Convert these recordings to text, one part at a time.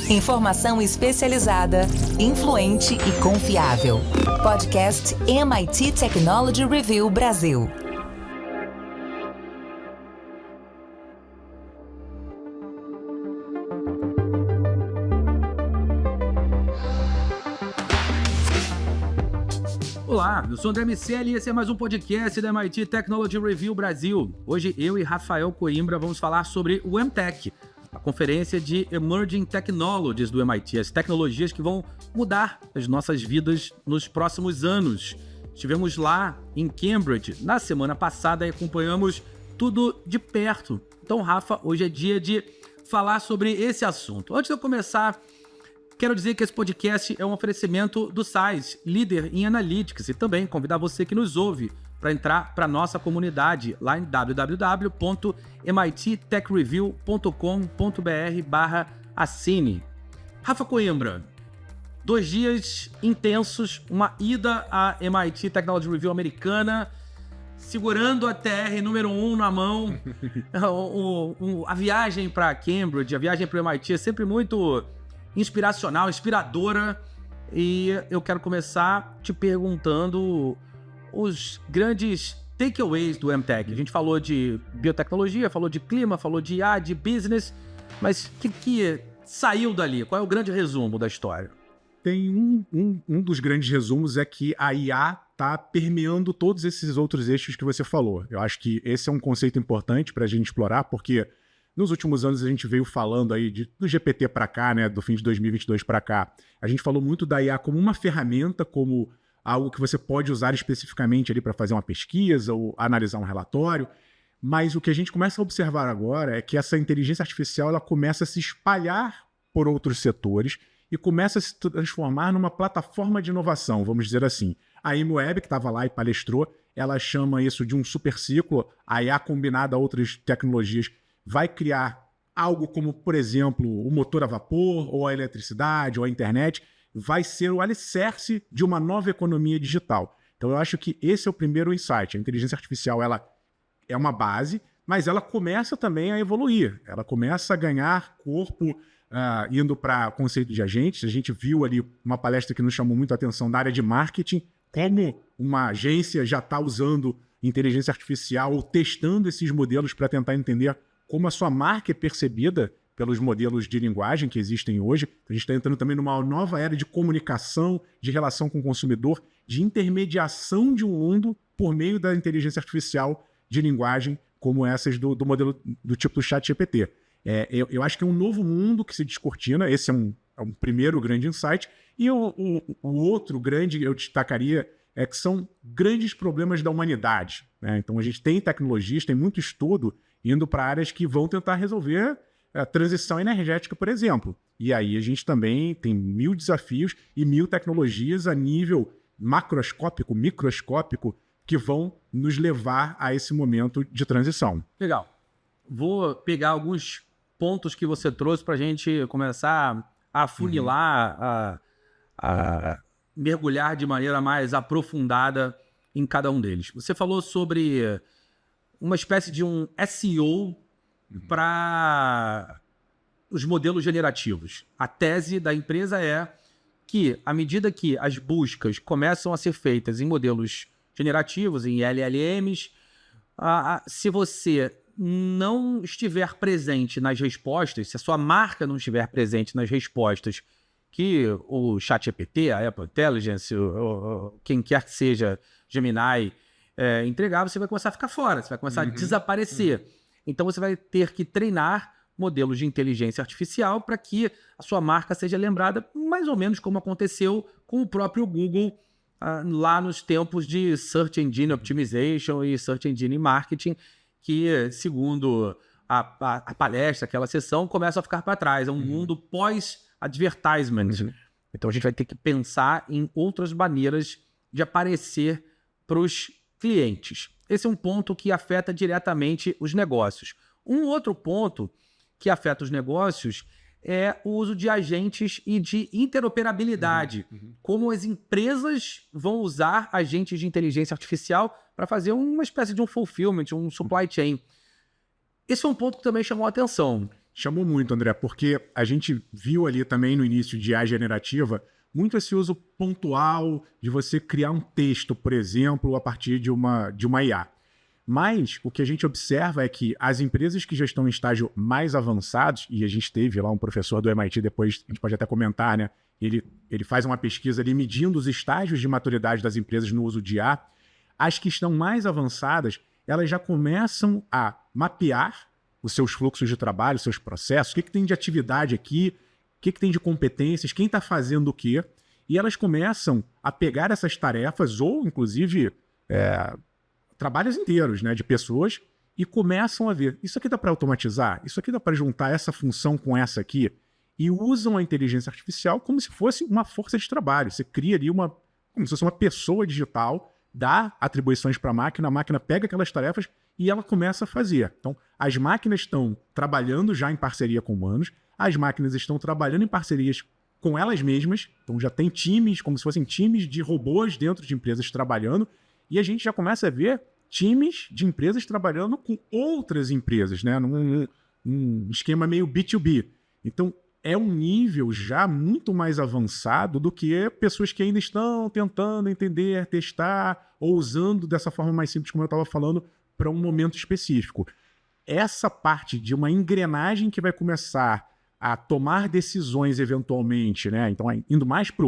Informação especializada, influente e confiável. Podcast MIT Technology Review Brasil. Olá, eu sou o André Miceli e esse é mais um podcast da MIT Technology Review Brasil. Hoje eu e Rafael Coimbra vamos falar sobre o MTech, a conferência de Emerging Technologies do MIT, as tecnologias que vão mudar as nossas vidas nos próximos anos. Estivemos lá em Cambridge na semana passada e acompanhamos tudo de perto. Então, Rafa, hoje é dia de falar sobre esse assunto. Antes de eu começar, quero dizer que esse podcast é um oferecimento do SAIS, líder em Analytics, e também convidar você que nos ouve para entrar para a nossa comunidade lá em www.mittechreview.com.br/assine. Rafa Coimbra, 2 dias intensos, uma ida à MIT Technology Review americana, segurando a TR número 1 na mão. A viagem para Cambridge, a viagem para o MIT é sempre muito inspiracional, inspiradora, e eu quero começar te perguntando os grandes takeaways do MTech. A gente falou de biotecnologia, falou de clima, falou de IA, de business, mas o que saiu dali? Qual é o grande resumo da história? Tem um dos grandes resumos é que a IA está permeando todos esses outros eixos que você falou. Eu acho que esse é um conceito importante para a gente explorar, porque nos últimos anos a gente veio falando aí do GPT para cá, né, do fim de 2022 para cá. A gente falou muito da IA como uma ferramenta, como algo que você pode usar especificamente ali para fazer uma pesquisa ou analisar um relatório. Mas o que a gente começa a observar agora é que essa inteligência artificial ela começa a se espalhar por outros setores e começa a se transformar numa plataforma de inovação, vamos dizer assim. A IMWeb, que estava lá e palestrou, ela chama isso de um superciclo. A IA combinada a outras tecnologias vai criar algo como, por exemplo, o motor a vapor, ou a eletricidade, ou a internet, vai ser o alicerce de uma nova economia digital. Então eu acho que esse é o primeiro insight. A inteligência artificial ela é uma base, mas ela começa também a evoluir. Ela começa a ganhar corpo indo para conceito de agentes. A gente viu ali uma palestra que nos chamou muito a atenção da área de marketing, como uma agência já está usando inteligência artificial ou testando esses modelos para tentar entender como a sua marca é percebida pelos modelos de linguagem que existem hoje. A gente está entrando também numa nova era de comunicação, de relação com o consumidor, de intermediação de um mundo por meio da inteligência artificial de linguagem, como essas do modelo do tipo do ChatGPT. Eu acho que é um novo mundo que se descortina. Esse é um primeiro grande insight. E o outro grande, eu destacaria, é que são grandes problemas da humanidade, né? Então a gente tem tecnologias, tem muito estudo indo para áreas que vão tentar resolver a transição energética, por exemplo. E aí a gente também tem 1000 desafios e 1000 tecnologias a nível macroscópico, microscópico, que vão nos levar a esse momento de transição. Legal. Vou pegar alguns pontos que você trouxe para a gente começar a afunilar, a mergulhar de maneira mais aprofundada em cada um deles. Você falou sobre uma espécie de um SEO para os modelos generativos. A tese da empresa é que, à medida que as buscas começam a ser feitas em modelos generativos, em LLMs, se você não estiver presente nas respostas, se a sua marca não estiver presente nas respostas que o ChatGPT, a Apple Intelligence, quem quer que seja, Gemini, entregar, você vai começar a ficar fora, você vai começar a desaparecer. Então você vai ter que treinar modelos de inteligência artificial para que a sua marca seja lembrada, mais ou menos como aconteceu com o próprio Google lá nos tempos de Search Engine Optimization e Search Engine Marketing, que, segundo a palestra, aquela sessão, começa a ficar para trás. É um mundo pós-advertisement. Então a gente vai ter que pensar em outras maneiras de aparecer para os clientes. Esse é um ponto que afeta diretamente os negócios. Um outro ponto que afeta os negócios é o uso de agentes e de interoperabilidade. Como as empresas vão usar agentes de inteligência artificial para fazer uma espécie de um fulfillment, um supply chain. Esse é um ponto que também chamou a atenção. Chamou muito, André, porque a gente viu ali também no início de IA generativa muito esse uso pontual de você criar um texto, por exemplo, a partir de uma IA. Mas o que a gente observa é que as empresas que já estão em estágio mais avançados, e a gente teve lá um professor do MIT, depois a gente pode até comentar, né? Ele faz uma pesquisa ali medindo os estágios de maturidade das empresas no uso de IA. As que estão mais avançadas, elas já começam a mapear os seus fluxos de trabalho, os seus processos, o que tem de atividade aqui, o que tem de competências, quem está fazendo o quê, e elas começam a pegar essas tarefas, ou inclusive trabalhos inteiros, né, de pessoas, e começam a ver, isso aqui dá para automatizar, isso aqui dá para juntar essa função com essa aqui, e usam a inteligência artificial como se fosse uma força de trabalho. Você cria ali como se fosse uma pessoa digital, dá atribuições para a máquina pega aquelas tarefas e ela começa a fazer. Então, as máquinas estão trabalhando já em parceria com humanos, as máquinas estão trabalhando em parcerias com elas mesmas, então já tem times, como se fossem times de robôs dentro de empresas trabalhando, e a gente já começa a ver times de empresas trabalhando com outras empresas, né? Num esquema meio B2B. Então, é um nível já muito mais avançado do que pessoas que ainda estão tentando entender, testar, ou usando dessa forma mais simples, como eu estava falando, para um momento específico. Essa parte de uma engrenagem que vai começar a tomar decisões eventualmente, né? Então, indo mais para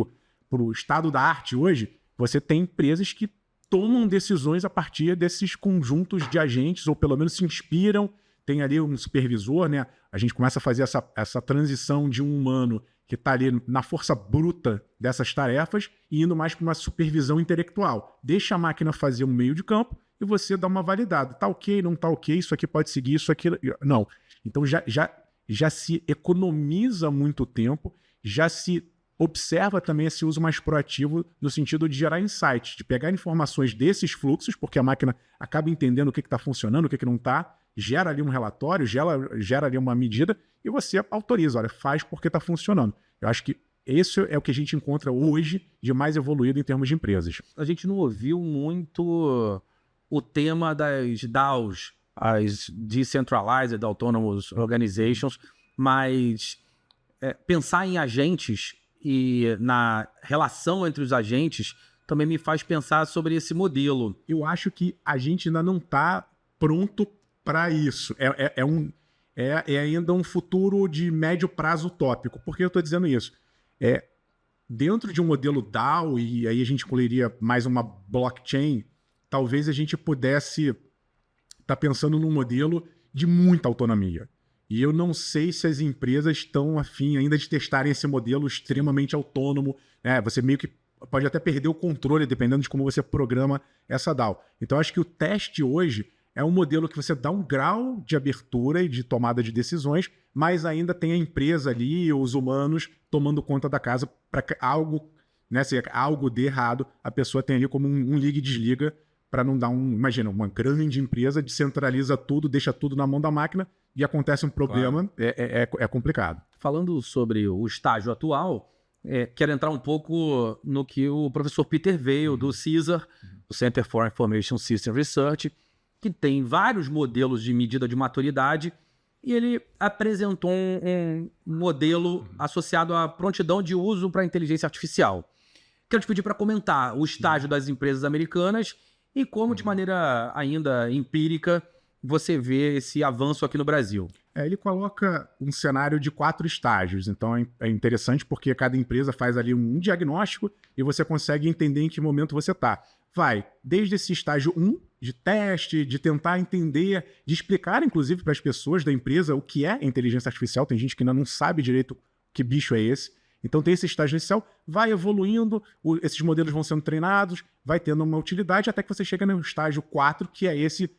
o estado da arte hoje, você tem empresas que tomam decisões a partir desses conjuntos de agentes, ou pelo menos se inspiram, tem ali um supervisor, né? A gente começa a fazer essa transição de um humano que está ali na força bruta dessas tarefas e indo mais para uma supervisão intelectual. Deixa a máquina fazer um meio de campo e você dá uma validada. Tá ok, não tá ok, isso aqui pode seguir, isso aqui... Não. Então já se economiza muito tempo, já se observa também esse uso mais proativo no sentido de gerar insights, de pegar informações desses fluxos, porque a máquina acaba entendendo o que está funcionando, o que não está, gera ali um relatório, gera ali uma medida e você autoriza, olha, faz porque está funcionando. Eu acho que esse é o que a gente encontra hoje de mais evoluído em termos de empresas. A gente não ouviu muito o tema das DAOs, as Decentralized Autonomous Organizations, mas pensar em agentes e na relação entre os agentes também me faz pensar sobre esse modelo. Eu acho que a gente ainda não está pronto para isso. É ainda um futuro de médio prazo utópico. Por que eu estou dizendo isso? Dentro de um modelo DAO, e aí a gente incluiria mais uma blockchain, talvez a gente pudesse estar pensando num modelo de muita autonomia. E eu não sei se as empresas estão afim ainda de testarem esse modelo extremamente autônomo. Você meio que pode até perder o controle, dependendo de como você programa essa DAO. Então, acho que o teste hoje é um modelo que você dá um grau de abertura e de tomada de decisões, mas ainda tem a empresa ali, os humanos, tomando conta da casa para que algo, né, se algo dê errado, a pessoa tem ali como um liga e desliga para não dar imagina, uma grande empresa descentraliza tudo, deixa tudo na mão da máquina e acontece um problema, claro. É complicado. Falando sobre o estágio atual, quero entrar um pouco no que o professor Peter veio do CISR, o Center for Information System Research, que tem vários modelos de medida de maturidade, e ele apresentou um modelo associado à prontidão de uso para a inteligência artificial. Quero te pedir para comentar o estágio das empresas americanas e como, de maneira ainda empírica, você vê esse avanço aqui no Brasil. Ele coloca um cenário de 4 estágios, então é interessante porque cada empresa faz ali um diagnóstico e você consegue entender em que momento você está. Vai desde esse estágio 1, de teste, de tentar entender, de explicar, inclusive, para as pessoas da empresa o que é inteligência artificial. Tem gente que ainda não sabe direito que bicho é esse. Então tem esse estágio inicial, vai evoluindo, esses modelos vão sendo treinados, vai tendo uma utilidade, até que você chega no estágio 4, que é esse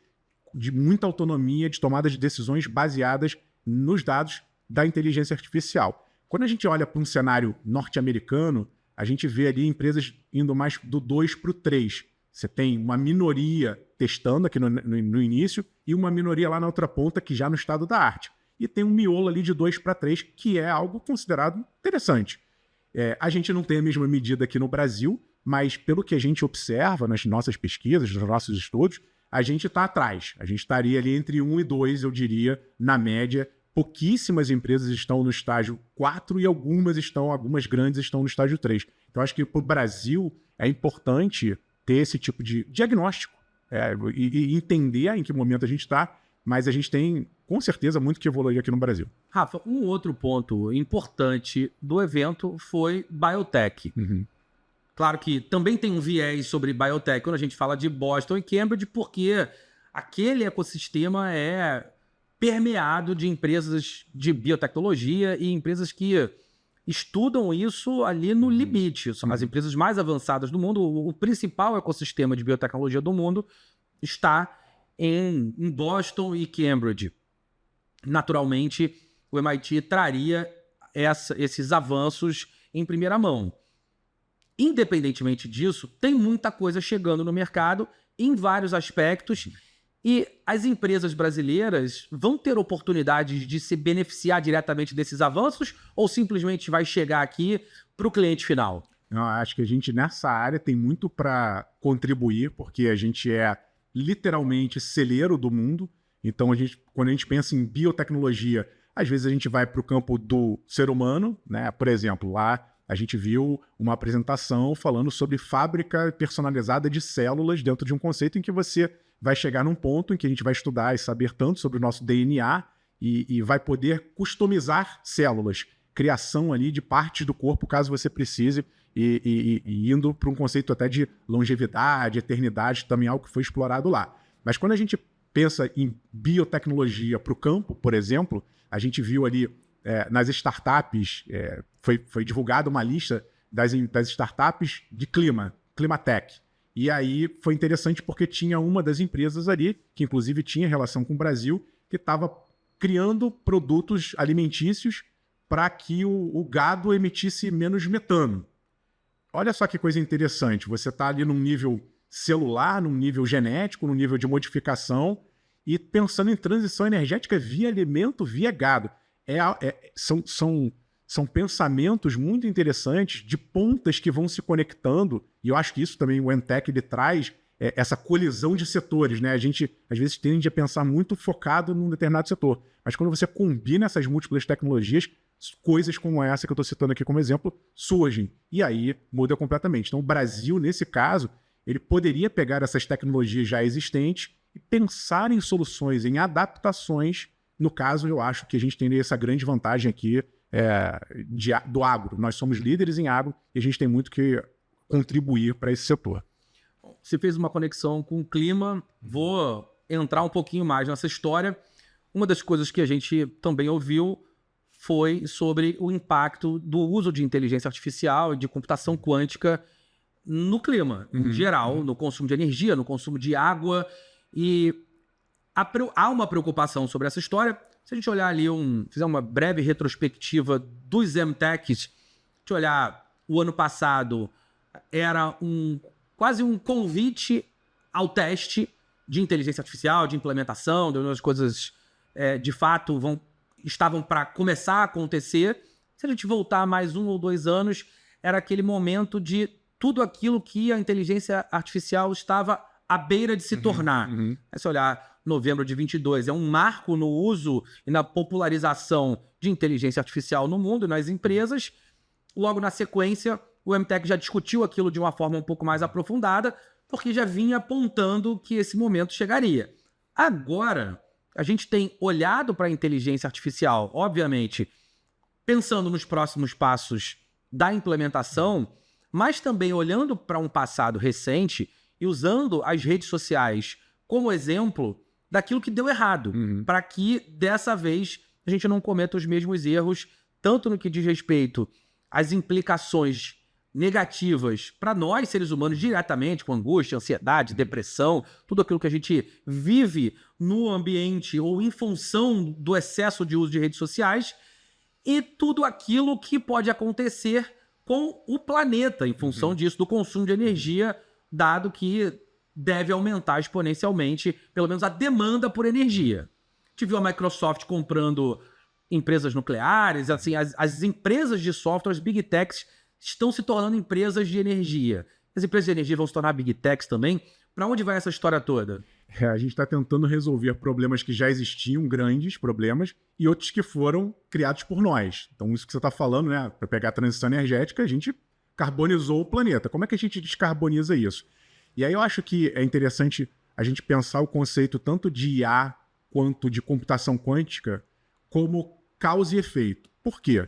de muita autonomia, de tomada de decisões baseadas nos dados da inteligência artificial. Quando a gente olha para um cenário norte-americano, a gente vê ali empresas indo mais do 2 para o 3. Você tem uma minoria testando aqui no início e uma minoria lá na outra ponta, que já no estado da arte. E tem um miolo ali de 2 para 3, que é algo considerado interessante. A gente não tem a mesma medida aqui no Brasil, mas pelo que a gente observa nas nossas pesquisas, nos nossos estudos, a gente está atrás. A gente estaria ali entre 1 e 2, eu diria, na média, pouquíssimas empresas estão no estágio 4 e algumas grandes estão no estágio 3. Então, acho que para o Brasil é importante ter esse tipo de diagnóstico e entender em que momento a gente está, mas a gente tem, com certeza, muito que evoluir aqui no Brasil. Rafa, um outro ponto importante do evento foi biotech. Claro que também tem um viés sobre biotech quando a gente fala de Boston e Cambridge, porque aquele ecossistema é permeado de empresas de biotecnologia e empresas que estudam isso ali no limite. São as empresas mais avançadas do mundo. O principal ecossistema de biotecnologia do mundo está em Boston e Cambridge. Naturalmente, o MIT traria esses avanços em primeira mão. Independentemente disso, tem muita coisa chegando no mercado em vários aspectos e as empresas brasileiras vão ter oportunidades de se beneficiar diretamente desses avanços ou simplesmente vai chegar aqui para o cliente final? Eu acho que a gente, nessa área, tem muito para contribuir, porque a gente é literalmente celeiro do mundo. Então, quando a gente pensa em biotecnologia, às vezes a gente vai para o campo do ser humano, né? Por exemplo, lá a gente viu uma apresentação falando sobre fábrica personalizada de células dentro de um conceito em que você vai chegar num ponto em que a gente vai estudar e saber tanto sobre o nosso DNA e vai poder customizar células, criação ali de partes do corpo, caso você precise, e indo para um conceito até de longevidade, eternidade, também algo que foi explorado lá. Mas quando a gente pensa em biotecnologia para o campo, por exemplo, a gente viu ali nas startups, foi divulgada uma lista das startups de Climatech. E aí foi interessante porque tinha uma das empresas ali, que inclusive tinha relação com o Brasil, que estava criando produtos alimentícios para que o gado emitisse menos metano. Olha só que coisa interessante, você está ali num nível celular, num nível genético, num nível de modificação e pensando em transição energética via alimento, via gado. São pensamentos muito interessantes de pontas que vão se conectando, e eu acho que isso também o ENTEC ele traz essa colisão de setores, né? A gente às vezes tende a pensar muito focado num determinado setor, mas quando você combina essas múltiplas tecnologias, coisas como essa que eu estou citando aqui como exemplo surgem, e aí muda completamente. Então o Brasil, nesse caso, ele poderia pegar essas tecnologias já existentes e pensar em soluções, em adaptações. No caso, eu acho que a gente tem essa grande vantagem aqui do agro. Nós somos líderes em agro e a gente tem muito que contribuir para esse setor. Você fez uma conexão com o clima, vou entrar um pouquinho mais nessa história. Uma das coisas que a gente também ouviu foi sobre o impacto do uso de inteligência artificial e de computação quântica no clima, em geral, no consumo de energia, no consumo de água. E há uma preocupação sobre essa história. Se a gente olhar ali, fizer uma breve retrospectiva dos MTechs, se a gente olhar o ano passado, era quase um convite ao teste de inteligência artificial, de implementação, de as coisas de fato estavam para começar a acontecer. Se a gente voltar mais 1 ou 2 anos, era aquele momento de tudo aquilo que a inteligência artificial estava à beira de se tornar. Aí se olhar novembro de 22, é um marco no uso e na popularização de inteligência artificial no mundo e nas empresas. Logo na sequência, o MTech já discutiu aquilo de uma forma um pouco mais aprofundada, porque já vinha apontando que esse momento chegaria. Agora, a gente tem olhado para a inteligência artificial, obviamente, pensando nos próximos passos da implementação, mas também olhando para um passado recente e usando as redes sociais como exemplo daquilo que deu errado, para que dessa vez a gente não cometa os mesmos erros, tanto no que diz respeito às implicações negativas para nós, seres humanos, diretamente, com angústia, ansiedade, depressão, tudo aquilo que a gente vive no ambiente ou em função do excesso de uso de redes sociais, e tudo aquilo que pode acontecer com o planeta em função disso, do consumo de energia, dado que deve aumentar exponencialmente, pelo menos a demanda por energia. A gente viu a Microsoft comprando empresas nucleares, assim, as empresas de software, as Big Techs, estão se tornando empresas de energia. As empresas de energia vão se tornar Big Techs também? Para onde vai essa história toda? A gente está tentando resolver problemas que já existiam, grandes problemas, e outros que foram criados por nós. Então, isso que você está falando, né? Para pegar a transição energética, a gente carbonizou o planeta. Como é que a gente descarboniza isso? E aí eu acho que é interessante a gente pensar o conceito tanto de IA quanto de computação quântica como causa e efeito. Por quê?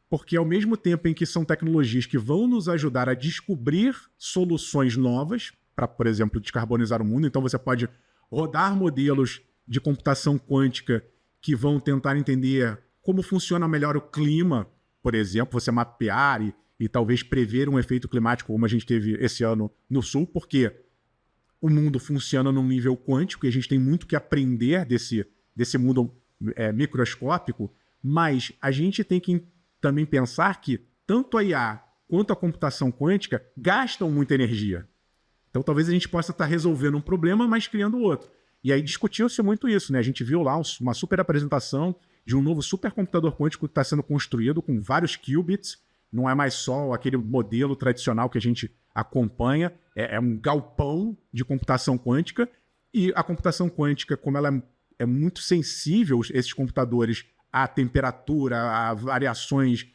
Porque ao mesmo tempo em que são tecnologias que vão nos ajudar a descobrir soluções novas para, por exemplo, descarbonizar o mundo, então você pode rodar modelos de computação quântica que vão tentar entender como funciona melhor o clima, por exemplo, você mapear e talvez prever um efeito climático como a gente teve esse ano no Sul, porque o mundo funciona num nível quântico e a gente tem muito que aprender desse mundo microscópico, mas a gente tem que também pensar que tanto a IA quanto a computação quântica gastam muita energia. Então talvez a gente possa estar resolvendo um problema, mas criando outro. E aí discutiu-se muito isso, né? A gente viu lá uma super apresentação de um novo supercomputador quântico que está sendo construído com vários qubits. Não é mais só aquele modelo tradicional que a gente acompanha, é um galpão de computação quântica. E a computação quântica, como ela é muito sensível, esses computadores, à temperatura, a variações,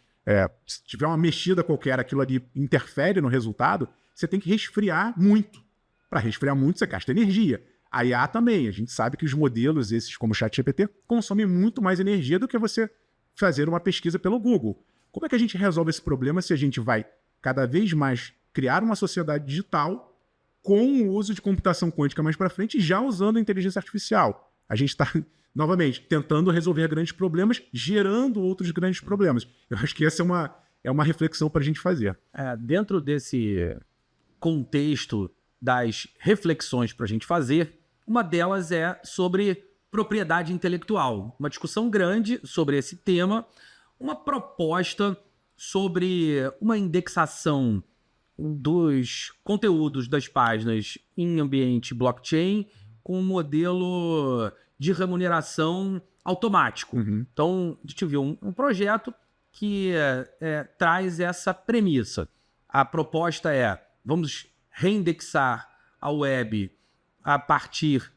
se tiver uma mexida qualquer, aquilo ali interfere no resultado, você tem que resfriar muito. Para resfriar muito, você gasta energia. A IA também. A gente sabe que os modelos, esses como o ChatGPT, consomem muito mais energia do que você fazer uma pesquisa pelo Google. Como é que a gente resolve esse problema se a gente vai cada vez mais criar uma sociedade digital com o uso de computação quântica mais para frente, já usando a inteligência artificial? A gente está, novamente, tentando resolver grandes problemas, gerando outros grandes problemas. Eu acho que essa é uma reflexão para a gente fazer. Dentro desse contexto das reflexões para a gente fazer, uma delas é sobre propriedade intelectual. Uma discussão grande sobre esse tema, uma proposta sobre uma indexação dos conteúdos das páginas em ambiente blockchain com um modelo de remuneração automático. Então, a gente viu um projeto que traz essa premissa. A proposta é: vamos reindexar a web a partir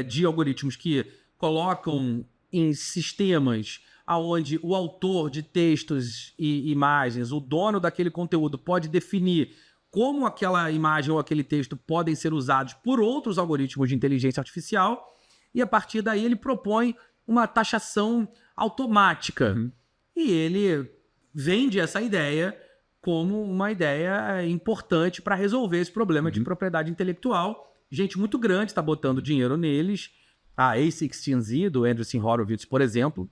de algoritmos que colocam em sistemas onde o autor de textos e imagens, o dono daquele conteúdo, pode definir como aquela imagem ou aquele texto podem ser usados por outros algoritmos de inteligência artificial, e a partir daí ele propõe uma taxação automática. E ele vende essa ideia como uma ideia importante para resolver esse problema de propriedade intelectual. Gente muito grande está botando dinheiro neles, a A16Z, do Andreessen Horowitz, por exemplo,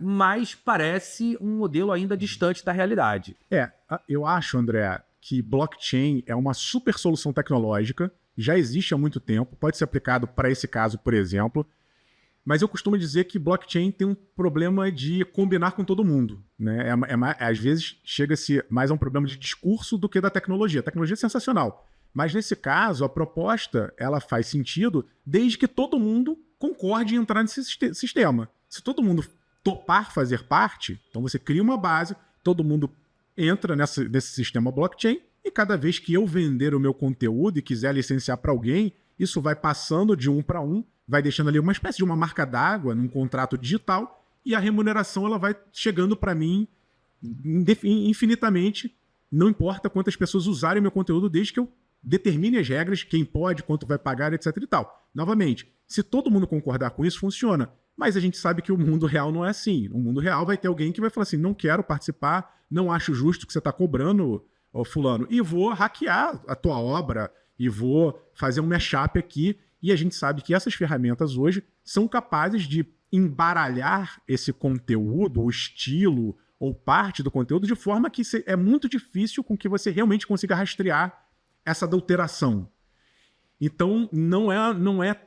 mas parece um modelo ainda distante da realidade. Eu acho, André, que blockchain é uma super solução tecnológica, já existe há muito tempo, pode ser aplicado para esse caso, por exemplo, mas eu costumo dizer que blockchain tem um problema de combinar com todo mundo, né? Às vezes chega-se mais a um problema de discurso do que da tecnologia. A tecnologia é sensacional, mas nesse caso a proposta ela faz sentido desde que todo mundo concorde em entrar nesse sistema. Se todo mundo topar fazer parte, então você cria uma base, todo mundo entra nesse sistema blockchain, e cada vez que eu vender o meu conteúdo e quiser licenciar para alguém, isso vai passando de um para um, vai deixando ali uma espécie de uma marca d'água num contrato digital, e a remuneração ela vai chegando para mim infinitamente, não importa quantas pessoas usarem o meu conteúdo, desde que eu determine as regras, quem pode, quanto vai pagar, etc e tal. Novamente, se todo mundo concordar com isso, funciona. Mas a gente sabe que o mundo real não é assim. No mundo real vai ter alguém que vai falar assim: não quero participar, não acho justo que você está cobrando, fulano, e vou hackear a tua obra, e vou fazer um mashup aqui. E a gente sabe que essas ferramentas hoje são capazes de embaralhar esse conteúdo, o estilo ou parte do conteúdo, de forma que é muito difícil com que você realmente consiga rastrear essa adulteração. Então, não é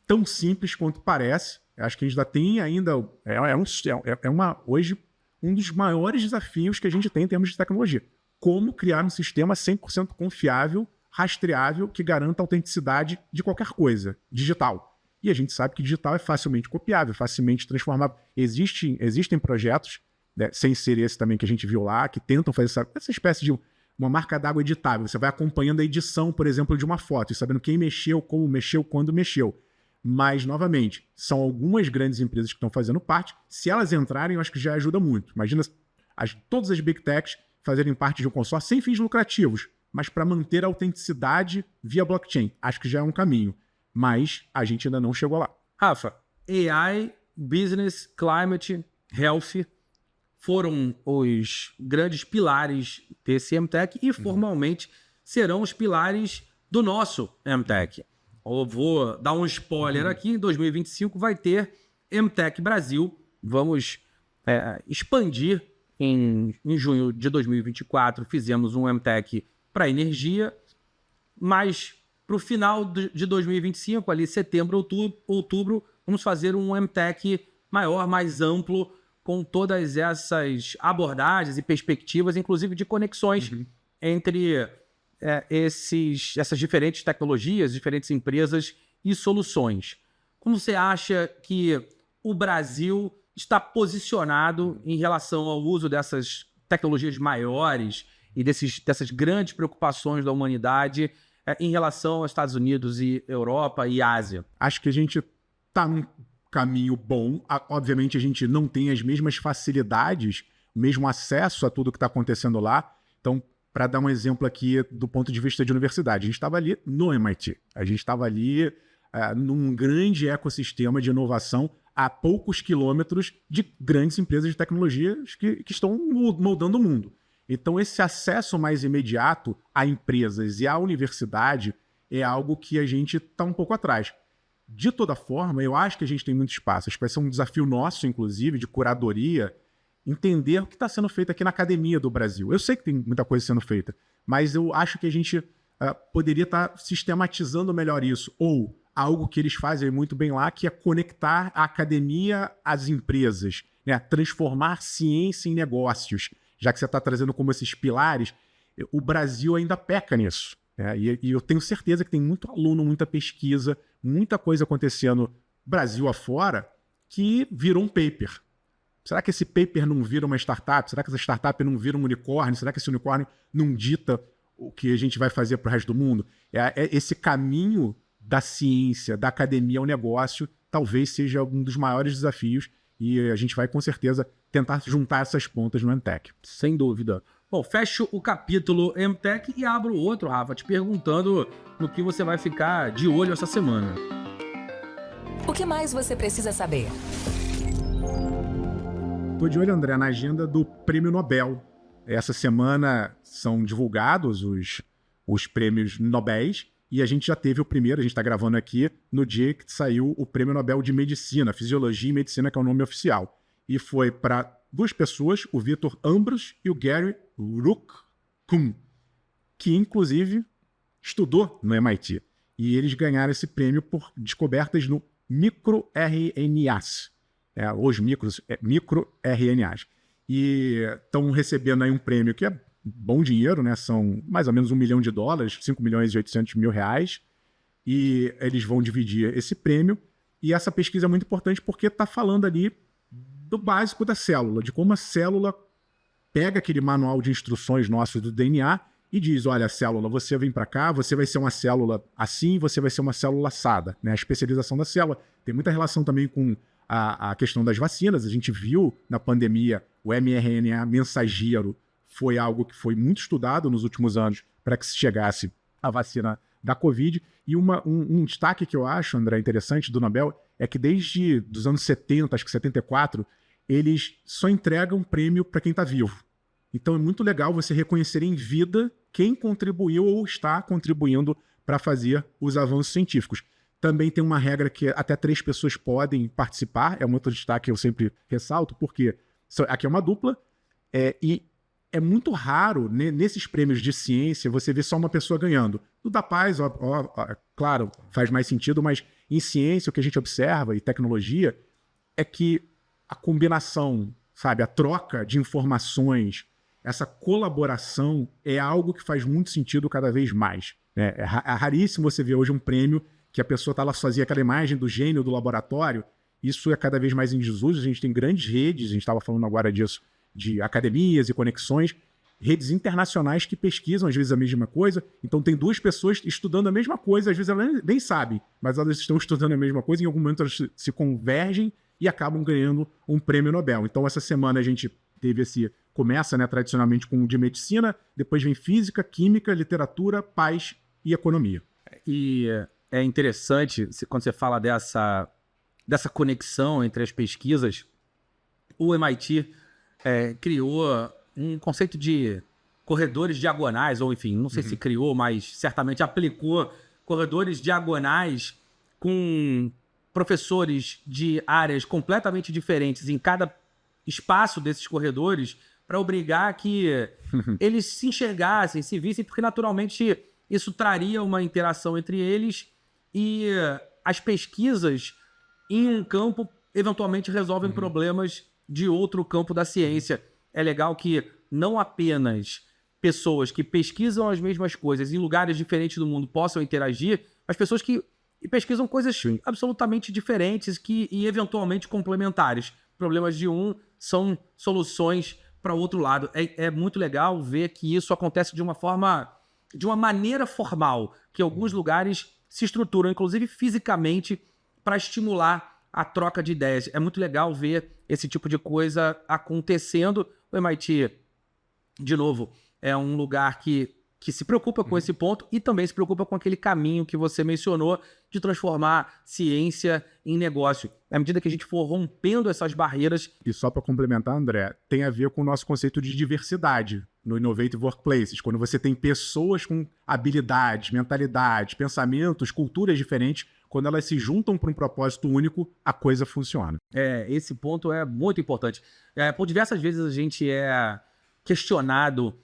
tão simples quanto parece. Acho que a gente ainda tem hoje um dos maiores desafios que a gente tem em termos de tecnologia. Como criar um sistema 100% confiável, rastreável, que garanta a autenticidade de qualquer coisa digital. E a gente sabe que digital é facilmente copiável, facilmente transformável. Existem projetos, né, sem ser esse também que a gente viu lá, que tentam fazer essa espécie de uma marca d'água editável. Você vai acompanhando a edição, por exemplo, de uma foto, e sabendo quem mexeu, como mexeu, quando mexeu. Mas, novamente, são algumas grandes empresas que estão fazendo parte. Se elas entrarem, eu acho que já ajuda muito. Imagina todas as Big Techs fazerem parte de um consórcio sem fins lucrativos, mas para manter a autenticidade via blockchain. Acho que já é um caminho. Mas a gente ainda não chegou lá. Rafa, AI, Business, Climate, Health foram os grandes pilares desse MTech e formalmente serão os pilares do nosso MTech. Eu vou dar um spoiler aqui, em 2025 vai ter MTech Brasil. Vamos expandir. Em junho de 2024 fizemos um MTech para energia, mas para o final de 2025, ali setembro, outubro, vamos fazer um MTech maior, mais amplo, com todas essas abordagens e perspectivas, inclusive de conexões entre essas diferentes tecnologias, diferentes empresas e soluções. Como você acha que o Brasil está posicionado em relação ao uso dessas tecnologias maiores e dessas grandes preocupações da humanidade em relação aos Estados Unidos e Europa e Ásia? Acho que a gente está num caminho bom. Obviamente, a gente não tem as mesmas facilidades, o mesmo acesso a tudo que está acontecendo lá. Então, para dar um exemplo aqui do ponto de vista de universidade, a gente estava ali no MIT. A gente estava ali num grande ecossistema de inovação a poucos quilômetros de grandes empresas de tecnologias que estão moldando o mundo. Então, esse acesso mais imediato a empresas e à universidade é algo que a gente está um pouco atrás. De toda forma, eu acho que a gente tem muito espaço. Acho que vai ser um desafio nosso, inclusive, de curadoria, entender o que está sendo feito aqui na academia do Brasil. Eu sei que tem muita coisa sendo feita, mas eu acho que a gente poderia estar sistematizando melhor isso. Ou algo que eles fazem muito bem lá, que é conectar a academia às empresas, né? Transformar ciência em negócios. Já que você está trazendo como esses pilares, o Brasil ainda peca nisso. E eu tenho certeza que tem muito aluno, muita pesquisa, muita coisa acontecendo Brasil afora que virou um paper. Será que esse paper não vira uma startup? Será que essa startup não vira um unicórnio? Será que esse unicórnio não dita o que a gente vai fazer para o resto do mundo? Esse caminho da ciência, da academia ao negócio, talvez seja um dos maiores desafios e a gente vai, com certeza, tentar juntar essas pontas no MTech. Sem dúvida. Bom, fecho o capítulo MTech e abro outro, Rafa, te perguntando no que você vai ficar de olho essa semana. O que mais você precisa saber? Estou de olho, André, na agenda do Prêmio Nobel. Essa semana são divulgados os prêmios Nobéis e a gente já teve o primeiro, a gente está gravando aqui, no dia que saiu o Prêmio Nobel de Medicina, Fisiologia e Medicina, que é o nome oficial. E foi para duas pessoas, o Victor Ambros e o Gary Ruvkun, que inclusive estudou no MIT. E eles ganharam esse prêmio por descobertas no microRNAs. Os microRNAs. E estão recebendo aí um prêmio que é bom dinheiro, né? São mais ou menos $1 milhão, 5.800.000 reais. E eles vão dividir esse prêmio. E essa pesquisa é muito importante porque está falando ali do básico da célula, de como a célula pega aquele manual de instruções nosso do DNA e diz, olha, célula, você vem para cá, você vai ser uma célula assim, você vai ser uma célula assada. Né? A especialização da célula tem muita relação também com a questão das vacinas. A gente viu na pandemia o mRNA mensageiro foi algo que foi muito estudado nos últimos anos para que se chegasse a vacina da Covid. E um destaque que eu acho, André, interessante do Nobel é que desde os anos 70, acho que 74, eles só entregam prêmio para quem está vivo. Então é muito legal você reconhecer em vida quem contribuiu ou está contribuindo para fazer os avanços científicos. Também tem uma regra que até 3 pessoas podem participar, é um outro destaque que eu sempre ressalto, porque aqui é uma dupla, e é muito raro, né, nesses prêmios de ciência, você ver só uma pessoa ganhando. No da Paz, claro, faz mais sentido, mas em ciência o que a gente observa, e tecnologia, é que a combinação, sabe, a troca de informações, essa colaboração é algo que faz muito sentido cada vez mais. Né? É raríssimo você ver hoje um prêmio que a pessoa está lá sozinha, aquela imagem do gênio do laboratório. Isso é cada vez mais em desuso. A gente tem grandes redes, a gente estava falando agora disso, de academias e conexões, redes internacionais que pesquisam, às vezes, a mesma coisa. Então, tem duas pessoas estudando a mesma coisa, às vezes elas nem sabem, mas elas estão estudando a mesma coisa, em algum momento elas se convergem e acabam ganhando um prêmio Nobel. Então, essa semana a gente teve começa, né, tradicionalmente com o de medicina, depois vem física, química, literatura, paz e economia. E é interessante, quando você fala dessa conexão entre as pesquisas, o MIT criou um conceito de corredores diagonais, ou enfim, não sei se criou, mas certamente aplicou corredores diagonais com professores de áreas completamente diferentes em cada espaço desses corredores para obrigar que eles se enxergassem, se vissem, porque naturalmente isso traria uma interação entre eles e as pesquisas em um campo eventualmente resolvem problemas de outro campo da ciência. É legal que não apenas pessoas que pesquisam as mesmas coisas em lugares diferentes do mundo possam interagir, mas pessoas que pesquisam coisas absolutamente diferentes e eventualmente complementares. Problemas de um são soluções para o outro lado. É muito legal ver que isso acontece de uma maneira formal, que alguns lugares se estruturam, inclusive fisicamente, para estimular a troca de ideias. É muito legal ver esse tipo de coisa acontecendo. O MIT, de novo, é um lugar que se preocupa com esse ponto e também se preocupa com aquele caminho que você mencionou de transformar ciência em negócio. À medida que a gente for rompendo essas barreiras... E só para complementar, André, tem a ver com o nosso conceito de diversidade no Innovative Workplaces. Quando você tem pessoas com habilidades, mentalidades, pensamentos, culturas diferentes, quando elas se juntam para um propósito único, a coisa funciona. Esse ponto é muito importante. Por diversas vezes a gente é questionado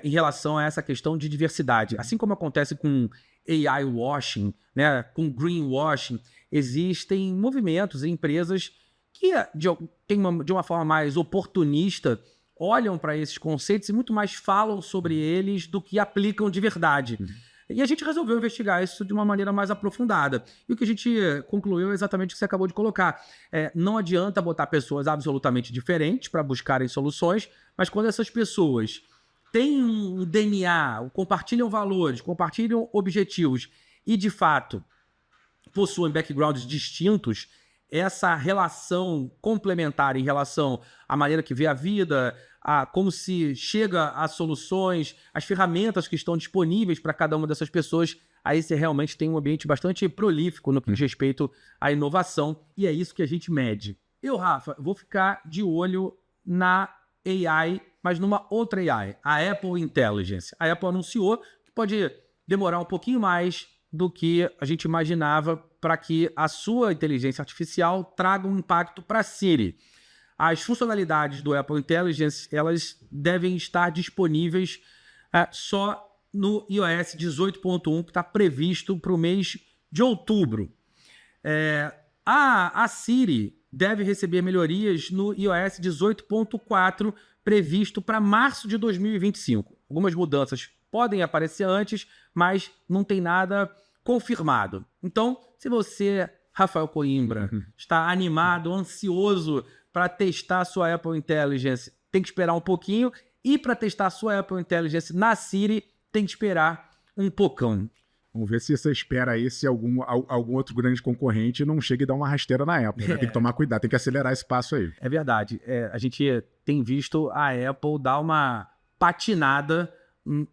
em relação a essa questão de diversidade. Assim como acontece com AI washing, né, com greenwashing, existem movimentos e empresas que, de uma forma mais oportunista, olham para esses conceitos e muito mais falam sobre eles do que aplicam de verdade. E a gente resolveu investigar isso de uma maneira mais aprofundada. E o que a gente concluiu é exatamente o que você acabou de colocar. Não adianta botar pessoas absolutamente diferentes para buscarem soluções, mas quando essas pessoas têm um DNA, compartilham valores, compartilham objetivos e, de fato, possuem backgrounds distintos, essa relação complementar em relação à maneira que vê a vida, a como se chega a soluções, as ferramentas que estão disponíveis para cada uma dessas pessoas, aí você realmente tem um ambiente bastante prolífico no que diz respeito à inovação, e é isso que a gente mede. Eu, Rafa, vou ficar de olho na AI, mas numa outra AI, a Apple Intelligence. A Apple anunciou que pode demorar um pouquinho mais do que a gente imaginava para que a sua inteligência artificial traga um impacto para a Siri. As funcionalidades do Apple Intelligence, elas devem estar disponíveis só no iOS 18.1, que está previsto para o mês de outubro. A Siri deve receber melhorias no iOS 18.4, previsto para março de 2025. Algumas mudanças podem aparecer antes, mas não tem nada confirmado. Então, se você, Rafael Coimbra, está animado, ansioso para testar a sua Apple Intelligence, tem que esperar um pouquinho. E para testar a sua Apple Intelligence na Siri, tem que esperar um pouquinho. Vamos ver se você espera aí se algum outro grande concorrente não chega e dá uma rasteira na Apple. Né? Tem que tomar cuidado, tem que acelerar esse passo aí. É verdade. A gente tem visto a Apple dar uma patinada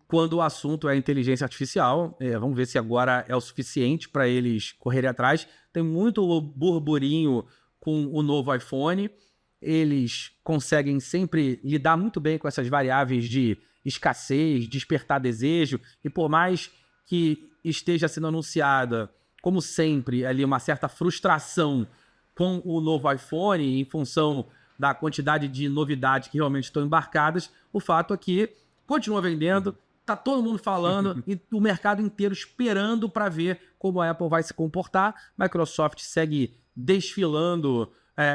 quando o assunto é inteligência artificial. Vamos ver se agora é o suficiente para eles correrem atrás. Tem muito burburinho com o novo iPhone. Eles conseguem sempre lidar muito bem com essas variáveis de escassez, despertar desejo, e por mais que esteja sendo anunciada, como sempre, ali uma certa frustração com o novo iPhone em função da quantidade de novidades que realmente estão embarcadas, o fato é que continua vendendo, tá todo mundo falando e o mercado inteiro esperando para ver como a Apple vai se comportar. Microsoft segue desfilando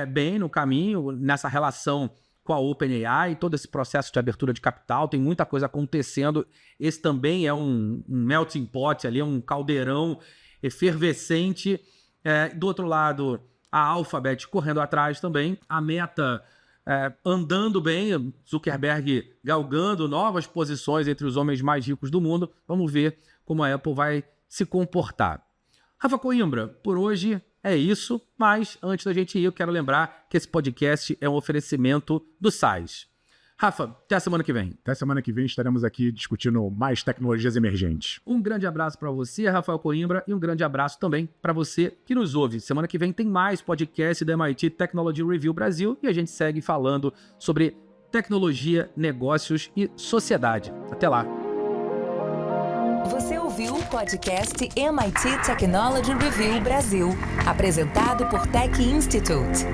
bem no caminho, nessa relação com a OpenAI, todo esse processo de abertura de capital, tem muita coisa acontecendo. Esse também é um melting pot ali, um caldeirão efervescente. Do outro lado, a Alphabet correndo atrás também. A Meta andando bem, Zuckerberg galgando novas posições entre os homens mais ricos do mundo. Vamos ver como a Apple vai se comportar. Rafa Coimbra, por hoje é isso, mas antes da gente ir, eu quero lembrar que esse podcast é um oferecimento do SAIS. Rafa, até a semana que vem. Até semana que vem estaremos aqui discutindo mais tecnologias emergentes. Um grande abraço para você, Rafael Coimbra, e um grande abraço também para você que nos ouve. Semana que vem tem mais podcast da MIT Technology Review Brasil e a gente segue falando sobre tecnologia, negócios e sociedade. Até lá. Você ouviu o podcast MIT Technology Review Brasil, apresentado por Tech Institute.